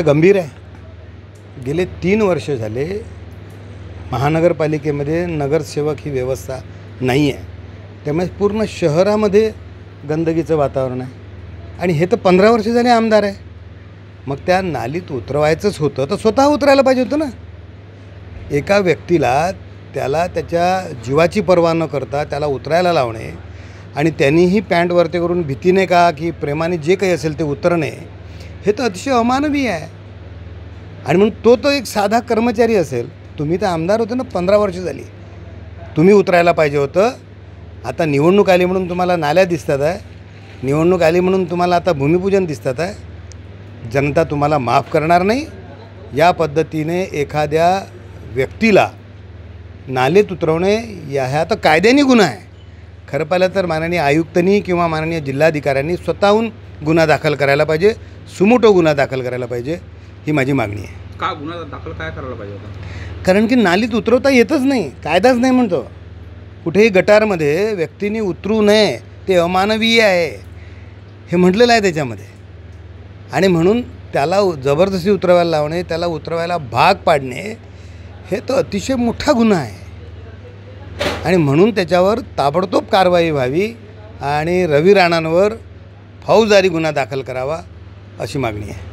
गंभीर आहे। गेले 3 वर्ष झाले महानगरपालिकेमध्ये नगरसेवक ही व्यवस्था नाही आहे, त्यामुळे पूर्ण शहरामध्ये गंदगीचं वातावरण आहे। आणि हे तर 15 वर्ष झाले आमदार आहे, मग त्या नालीत उतरवायचंच होतं तर स्वतः उतरायला पाहिजे होतं ना। एका व्यक्तीला त्याला त्याच्या जीवाची पर्वा न करता त्याला उतरायला लावणे आणि त्यांनीही पॅन्ट वरती करून भीतीने का की प्रेमाने जे काही असेल ते उतरणे, हे तर अतिशय अमानवीय आहे। आणि म्हणून तो एक साधा कर्मचारी असेल, तुम्ही तर आमदार होते ना 15 वर्ष झाली, तुम्ही उतरायला पाहिजे होतं। आता निवडणूक आली म्हणून तुम्हाला नाल्या दिसतात आहे, निवडणूक आली म्हणून तुम्हाला आता भूमिपूजन दिसतात आहे, जनता तुम्हाला माफ करणार नाही। या पद्धतीने एखाद्या व्यक्तीला नालेत उतरवणे ह्या तर कायद्याने गुन्हा आहे। खरं पाहिलं तर माननीय आयुक्तांनी किंवा माननीय जिल्हाधिकाऱ्यांनी स्वतःहून गुन्हा दाखल करायला पाहिजे, सुमोटो गुन्हा दाखल करायला पाहिजे, ही माझी मागणी आहे। का गुन्हा दाखल काय करायला पाहिजे होता? कारण की नालीत उतरवता येतच नाही, कायदाच नाही म्हणतो। कुठेही गटारमध्ये व्यक्तीने उतरू नये, ते अमानवीय आहे हे म्हटलेलं आहे त्याच्यामध्ये। आणि म्हणून त्याला जबरदस्ती उतरवायला लावणे, त्याला उतरवायला भाग पाडणे, हे तर अतिशय मोठा गुन्हा आहे। आणि म्हणून त्याच्यावर ताबडतोब कारवाई व्हावी आणि रवी राणांवर फौजदारी गुन्हा दाखल करावा, अशी मागणी आहे।